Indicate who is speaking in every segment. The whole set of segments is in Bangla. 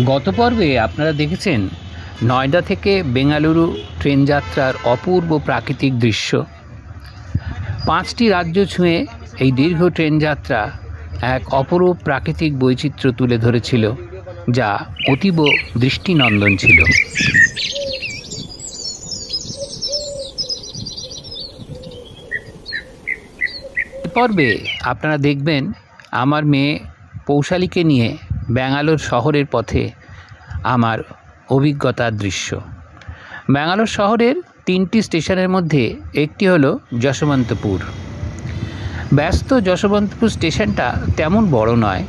Speaker 1: গত পর্বে আপনারা দেখেছেন নয়ডা থেকে বেঙ্গালুরু ট্রেন যাত্রার অপূর্ব প্রাকৃতিক দৃশ্য। 5টি রাজ্য ছুঁয়ে এই দীর্ঘ ট্রেন যাত্রা এক অপরূপ প্রাকৃতিক বৈচিত্র্য তুলে ধরেছিল, যা অতীব দৃষ্টিনন্দন ছিল। পর্বে আপনারা দেখবেন আমার মেয়ে পৌশালীকে নিয়ে ব্যাঙ্গালোর শহরের পথে আমার অভিজ্ঞতার দৃশ্য। ব্যাঙ্গালোর শহরের 3টি স্টেশনের মধ্যে একটি হলো যশবন্তপুর। ব্যস্ত যশবন্তপুর স্টেশনটা তেমন বড় নয়।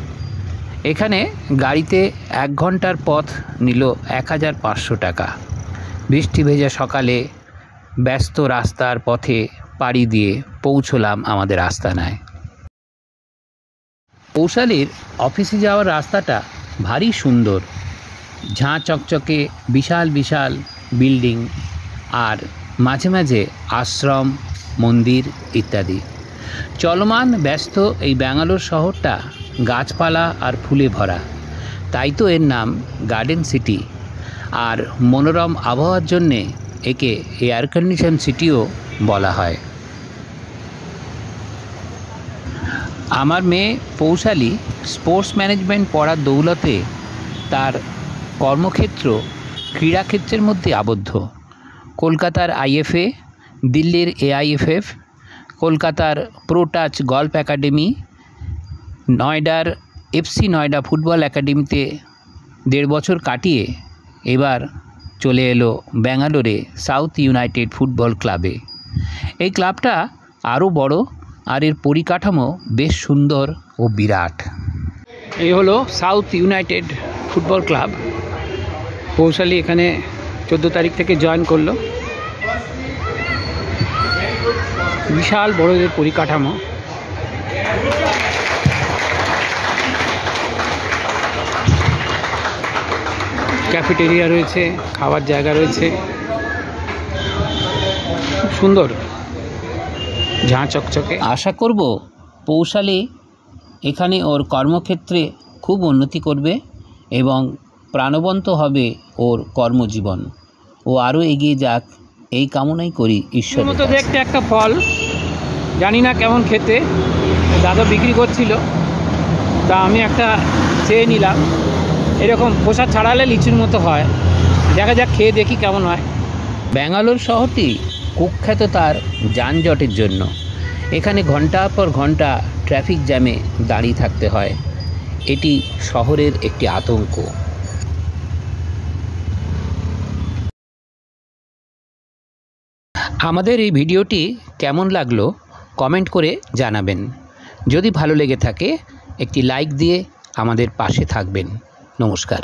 Speaker 1: এখানে গাড়িতে 1 ঘন্টার পথ নিল 1500 টাকা। বৃষ্টি ভেজা সকালে ব্যস্ত রাস্তার পথে পাড়ি দিয়ে পৌঁছলাম আমাদের আস্তানায়। পৌশালীর অফিসে যাওয়ার রাস্তাটা ভারী সুন্দর। ঝাঁ চকচকে বিশাল বিশাল বিল্ডিং, আর মাঝে মাঝে আশ্রম, মন্দির ইত্যাদি। চলমান ব্যস্ত এই ব্যাঙ্গালোর শহরটা গাছপালা আর ফুলে ভরা, তাই তো এর নাম গার্ডেন সিটি। আর মনোরম আবহাওয়ার জন্যে একে এয়ার কন্ডিশন সিটিও বলা হয়। আমার মেয়ে পৌশালী স্পোর্টস ম্যানেজমেন্ট পড়ার দৌলতে তার কর্মক্ষেত্র ক্রীড়াক্ষেত্রের মধ্যে আবদ্ধ। কলকাতার আইএফএ, দিল্লির এআইএফএফ, কলকাতার প্রো টাচ গল্ফ একাডেমি, নয়ডার এফসি নয়ডা ফুটবল একাডেমিতে 1.5 বছর কাটিয়ে এবার চলে এলো ব্যাঙ্গালোরে সাউথ ইউনাইটেড ফুটবল ক্লাবে। এই ক্লাবটা আরও বড়, আর এর পরিকাঠামো বেশ সুন্দর ও বিরাট। এই হলো south United football club. Poushali এখানে 14 তারিখ থেকে জয়েন করলো। বিশাল বড় এর পরিকাঠামো। ক্যাফেটেরিয়া রয়েছে, খাওয়ার জায়গা রয়েছে, খুব সুন্দর, ঝাঁ চকচকে। আশা করব পৌশালী এখানে ওর কর্মক্ষেত্রে খুব উন্নতি করবে এবং প্রাণবন্ত হবে ওর কর্মজীবন। ও আরও এগিয়ে যাক, এই কামনাই করি ঈশ্বরের মতো। দেখতে একটা ফল, জানি না কেমন খেতে, দাদা বিক্রি করছিল, তা আমি একটা চেয়ে নিলাম। এরকম খোসা ছাড়ালে লিচুর মতো হয়, দেখা যাক, খেয়ে দেখি কেমন হয়। ব্যাঙ্গালোর শহরটি কুখ্যাত তার যানজটের জন্য। এখানে ঘন্টার পর ঘন্টা ট্রাফিক জ্যামে দাঁড়িয়ে থাকতে হয়। এটি শহরের একটি আতঙ্ক। আমাদের এই ভিডিওটি কেমন লাগলো কমেন্ট করে জানাবেন। যদি ভালো লেগে থাকে একটি লাইক দিয়ে আমাদের পাশে থাকবেন। নমস্কার।